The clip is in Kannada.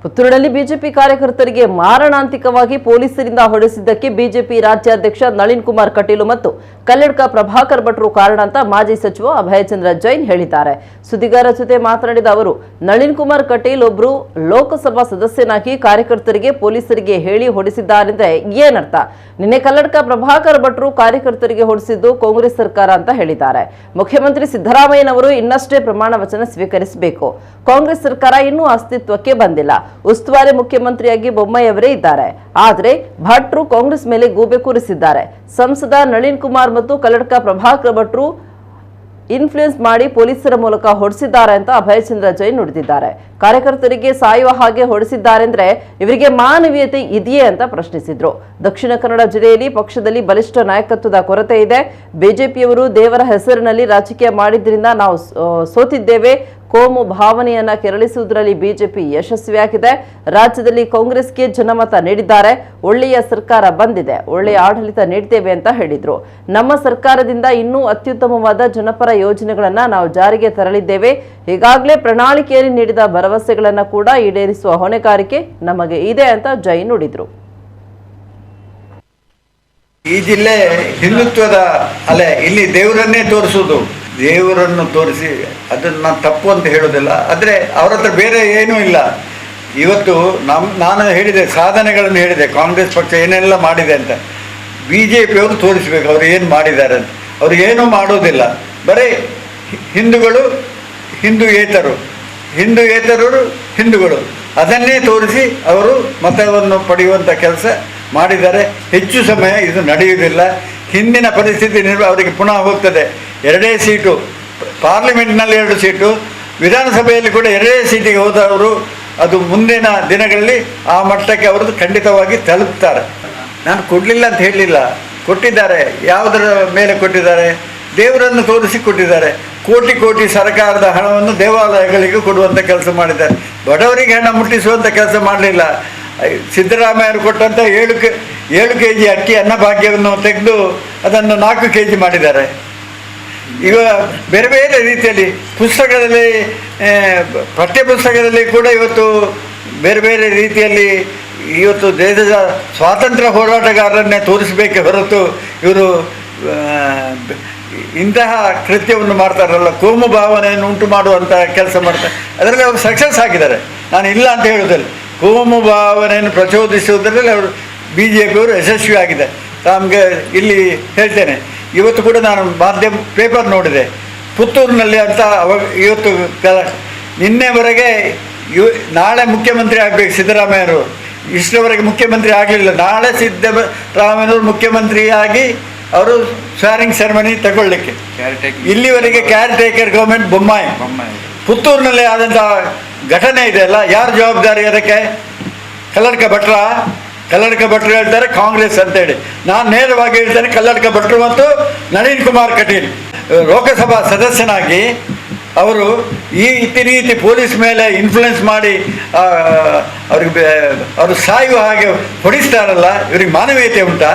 ಪುತ್ತೂರಿನಲ್ಲಿ ಬಿಜೆಪಿ ಕಾರ್ಯಕರ್ತರಿಗೆ ಮಾರಣಾಂತಿಕವಾಗಿ ಪೊಲೀಸರಿಂದ ಹೊಡೆಸಿದ್ದಕ್ಕೆ ಬಿಜೆಪಿ ರಾಜ್ಯಾಧ್ಯಕ್ಷ ನಳಿನ್ ಕುಮಾರ್ ಕಟೀಲ್ ಮತ್ತು ಕಲ್ಲಡ್ಕ ಪ್ರಭಾಕರ್ ಭಟ್ರು ಕಾರಣ ಅಂತ ಮಾಜಿ ಸಚಿವ ಅಭಯಚಂದ್ರ ಜೈನ್ ಹೇಳಿದ್ದಾರೆ. ಸುದ್ದಿಗಾರರ ಜೊತೆ ಮಾತನಾಡಿದ ಅವರು, ನಳಿನ್ ಕುಮಾರ್ ಕಟೀಲ್ ಒಬ್ಬರು ಲೋಕಸಭಾ ಸದಸ್ಯನಾಗಿ ಕಾರ್ಯಕರ್ತರಿಗೆ ಪೊಲೀಸರಿಗೆ ಹೇಳಿ ಹೊಡೆಸಿದ್ದಾರೆಂದ್ರೆ ಏನರ್ಥ? ನಿನ್ನೆ ಕಲ್ಲಡ್ಕ ಪ್ರಭಾಕರ್ ಭಟ್ರು ಕಾರ್ಯಕರ್ತರಿಗೆ ಹೊಡೆಸಿದ್ದು ಕಾಂಗ್ರೆಸ್ ಸರ್ಕಾರ ಅಂತ ಹೇಳಿದ್ದಾರೆ. ಮುಖ್ಯಮಂತ್ರಿ ಸಿದ್ದರಾಮಯ್ಯನವರು ಇನ್ನಷ್ಟೇ ಪ್ರಮಾಣ ವಚನ ಸ್ವೀಕರಿಸಬೇಕು. ಕಾಂಗ್ರೆಸ್ ಸರ್ಕಾರ ಇನ್ನೂ ಅಸ್ತಿತ್ವಕ್ಕೆ ಬಂದಿಲ್ಲ. ಉಸ್ತುವಾರಿ ಮುಖ್ಯಮಂತ್ರಿಯಾಗಿ ಬೊಮ್ಮಾಯಿಯವರೇ ಇದ್ದಾರೆ. ಆದರೆ ಭಟ್ರು ಕಾಂಗ್ರೆಸ್ ಮೇಲೆ ಗೂಬೆ ಕೂರಿಸಿದ್ದಾರೆ. ಸಂಸದ ನಳಿನ್ ಕುಮಾರ್ ಮತ್ತು ಕಲ್ಲಡ್ಕ ಪ್ರಭಾಕರ್ ಭಟ್ರು ಇನ್ಫ್ಲೂಯೆನ್ಸ್ ಮಾಡಿ ಪೊಲೀಸರ ಮೂಲಕ ಹೊಡೆಸಿದ್ದಾರೆ ಅಂತ ಅಭಯಚಂದ್ರ ಜೈನ್ ನುಡಿದಿದ್ದಾರೆ. ಕಾರ್ಯಕರ್ತರಿಗೆ ಸಾಯುವ ಹಾಗೆ ಹೊಡೆಸಿದ್ದಾರೆಂದ್ರೆ ಇವರಿಗೆ ಮಾನವೀಯತೆ ಇದೆಯೇ ಅಂತ ಪ್ರಶ್ನಿಸಿದ್ರು. ದಕ್ಷಿಣ ಕನ್ನಡ ಜಿಲ್ಲೆಯಲ್ಲಿ ಪಕ್ಷದಲ್ಲಿ ಬಲಿಷ್ಠ ನಾಯಕತ್ವದ ಕೊರತೆ ಇದೆ. ಬಿಜೆಪಿಯವರು ದೇವರ ಹೆಸರಿನಲ್ಲಿ ರಾಜಕೀಯ ಮಾಡಿದ್ರಿಂದ ನಾವು ಸೋತಿದ್ದೇವೆ. ಕೋಮು ಭಾವನೆಯನ್ನ ಕೆರಳಿಸುವುದರಲ್ಲಿ ಬಿಜೆಪಿ ಯಶಸ್ವಿಯಾಗಿದೆ. ರಾಜ್ಯದಲ್ಲಿ ಕಾಂಗ್ರೆಸ್ಗೆ ಜನಮತ ನೀಡಿದ್ದಾರೆ. ಒಳ್ಳೆಯ ಸರ್ಕಾರ ಬಂದಿದೆ, ಒಳ್ಳೆಯ ಆಡಳಿತ ನೀಡ್ತೇವೆ ಅಂತ ಹೇಳಿದ್ರು. ನಮ್ಮ ಸರ್ಕಾರದಿಂದ ಇನ್ನೂ ಅತ್ಯುತ್ತಮವಾದ ಜನಪರ ಯೋಜನೆಗಳನ್ನ ನಾವು ಜಾರಿಗೆ ತರಲಿದ್ದೇವೆ. ಈಗಾಗಲೇ ಪ್ರಣಾಳಿಕೆಯಲ್ಲಿ ನೀಡಿದ ಭರವಸೆಗಳನ್ನ ಕೂಡ ಈಡೇರಿಸುವ ಹೊಣೆಗಾರಿಕೆ ನಮಗೆ ಇದೆ ಅಂತ ಜೈನ್ ನುಡಿದ್ರು. ಈ ಜಿಲ್ಲೆ ಹಿಂದುತ್ವದ ಅಲೆ, ಇಲ್ಲಿ ದೇವರನ್ನೇ ತೋರಿಸುವುದು. ದೇವರನ್ನು ತೋರಿಸಿ ಅದನ್ನು ತಪ್ಪು ಅಂತ ಹೇಳೋದಿಲ್ಲ. ಆದರೆ ಅವ್ರ ಹತ್ರ ಬೇರೆ ಏನೂ ಇಲ್ಲ. ಇವತ್ತು ನಾನು ಹೇಳಿದೆ, ಸಾಧನೆಗಳನ್ನು ಹೇಳಿದೆ, ಕಾಂಗ್ರೆಸ್ ಪಕ್ಷ ಏನೆಲ್ಲ ಮಾಡಿದೆ ಅಂತ. ಬಿ ಜೆ ಪಿಯವರು ತೋರಿಸ್ಬೇಕು ಅವರು ಏನು ಮಾಡಿದ್ದಾರೆ ಅಂತ. ಅವರು ಏನೂ ಮಾಡೋದಿಲ್ಲ. ಬರೀ ಹಿಂದೂಗಳು ಹಿಂದೂಯೇತರರು ಹಿಂದೂಗಳು ಅದನ್ನೇ ತೋರಿಸಿ ಅವರು ಮತವನ್ನು ಪಡೆಯುವಂಥ ಕೆಲಸ ಮಾಡಿದ್ದಾರೆ. ಹೆಚ್ಚು ಸಮಯ ಇದು ನಡೆಯುವುದಿಲ್ಲ. ಹಿಂದಿನ ಪರಿಸ್ಥಿತಿ ಅವರಿಗೆ ಪುನಃ ಹೋಗ್ತದೆ. 2 ಸೀಟು, ಪಾರ್ಲಿಮೆಂಟ್ನಲ್ಲಿ 2 ಸೀಟು, ವಿಧಾನಸಭೆಯಲ್ಲಿ ಕೂಡ 2 ಸೀಟಿಗೆ ಹೋದವರು ಅದು ಮುಂದಿನ ದಿನಗಳಲ್ಲಿ ಆ ಮಟ್ಟಕ್ಕೆ ಅವರು ಖಂಡಿತವಾಗಿ ತಲುಪ್ತಾರೆ. ನಾನು ಕೊಡಲಿಲ್ಲ ಅಂತ ಹೇಳಲಿಲ್ಲ, ಕೊಟ್ಟಿದ್ದಾರೆ. ಯಾವುದರ ಮೇಲೆ ಕೊಟ್ಟಿದ್ದಾರೆ? ದೇವರನ್ನು ತೋರಿಸಿ ಕೊಟ್ಟಿದ್ದಾರೆ. ಕೋಟಿ ಸರ್ಕಾರದ ಹಣವನ್ನು ದೇವಾಲಯಗಳಿಗೆ ಕೊಡುವಂಥ ಕೆಲಸ ಮಾಡಿದ್ದಾರೆ. ಬಡವರಿಗೆ ಹಣ ಮುಟ್ಟಿಸುವಂಥ ಕೆಲಸ ಮಾಡಲಿಲ್ಲ. ಸಿದ್ದರಾಮಯ್ಯರು ಕೊಟ್ಟಂಥ 7 kg ಅಕ್ಕಿ ಅನ್ನಭಾಗ್ಯವನ್ನು ತೆಗೆದು ಅದನ್ನು 4 kg ಮಾಡಿದ್ದಾರೆ. ಈಗ ಬೇರೆ ಬೇರೆ ರೀತಿಯಲ್ಲಿ ಪುಸ್ತಕದಲ್ಲಿ, ಪಠ್ಯಪುಸ್ತಕದಲ್ಲಿ ಕೂಡ ಇವತ್ತು ಬೇರೆ ಬೇರೆ ರೀತಿಯಲ್ಲಿ ಇವತ್ತು ದೇಶದ ಸ್ವಾತಂತ್ರ್ಯ ಹೋರಾಟಗಾರರನ್ನೇ ತೋರಿಸಬೇಕೆ ಹೊರತು ಇವರು ಇಂತಹ ಕೃತ್ಯವನ್ನು ಮಾಡ್ತಾರಲ್ಲ, ಕೋಮು ಭಾವನೆಯನ್ನು ಉಂಟು ಮಾಡುವಂಥ ಕೆಲಸ ಮಾಡ್ತಾರೆ. ಅದರಲ್ಲಿ ಅವರು ಸಕ್ಸಸ್ ಆಗಿದ್ದಾರೆ. ನಾನು ಇಲ್ಲ ಅಂತ ಹೇಳೋದಿಲ್ಲ. ಕೋಮು ಭಾವನೆಯನ್ನು ಪ್ರಚೋದಿಸುವುದರಲ್ಲಿ ಅವರು BJPಯವರು ಯಶಸ್ವಿ ಆಗಿದೆ. ನಮಗೆ ಇಲ್ಲಿ ಹೇಳ್ತೇನೆ, ಇವತ್ತು ಕೂಡ ನಾನು ಪೇಪರ್ ನೋಡಿದೆ, ಪುತ್ತೂರಿನಲ್ಲಿ ಅಂತ ಇವತ್ತು ನಿನ್ನೆವರೆಗೆ ನಾಳೆ ಮುಖ್ಯಮಂತ್ರಿ ಆಗಬೇಕು ಸಿದ್ದರಾಮಯ್ಯರು. ಇಷ್ಟರವರೆಗೆ ಮುಖ್ಯಮಂತ್ರಿ ಆಗಲಿಲ್ಲ. ನಾಳೆ ಸಿದ್ದರಾಮಯ್ಯನವರು ಮುಖ್ಯಮಂತ್ರಿಯಾಗಿ ಅವರು ಸ್ವಾರಿಂಗ್ ಸೆರೆಮನಿ ತಗೊಳ್ಳಿಕ್ಕೆ, ಇಲ್ಲಿವರೆಗೆ ಕ್ಯಾರ್ ಟೇಕರ್ ಗೌರ್ಮೆಂಟ್ ಬೊಮ್ಮಾಯಿ. ಪುತ್ತೂರಿನಲ್ಲಿ ಆದಂಥ ಘಟನೆ ಇದೆಯಲ್ಲ, ಯಾರು ಜವಾಬ್ದಾರಿ ಅದಕ್ಕೆ? ಕಲ್ಲಡ್ಕ ಭಟ್ರು ಹೇಳ್ತಾರೆ ಕಾಂಗ್ರೆಸ್ ಅಂತೇಳಿ. ನಾನು ನೇರವಾಗಿ ಹೇಳ್ತೇನೆ, ಕಲ್ಲಡ್ಕ ಭಟ್ರು ಮತ್ತು ನಳಿನ್ ಕುಮಾರ್ ಕಟೀಲ್ ಲೋಕಸಭಾ ಸದಸ್ಯನಾಗಿ ಅವರು ಈ ರೀತಿ ಪೊಲೀಸ್ ಮೇಲೆ ಇನ್ಫ್ಲುಯೆನ್ಸ್ ಮಾಡಿ ಅವರು ಸಾಯುವ ಹಾಗೆ ಹೊಡಿಸ್ತಾರಲ್ಲ, ಇವರಿಗೆ ಮಾನವೀಯತೆ ಉಂಟಾ?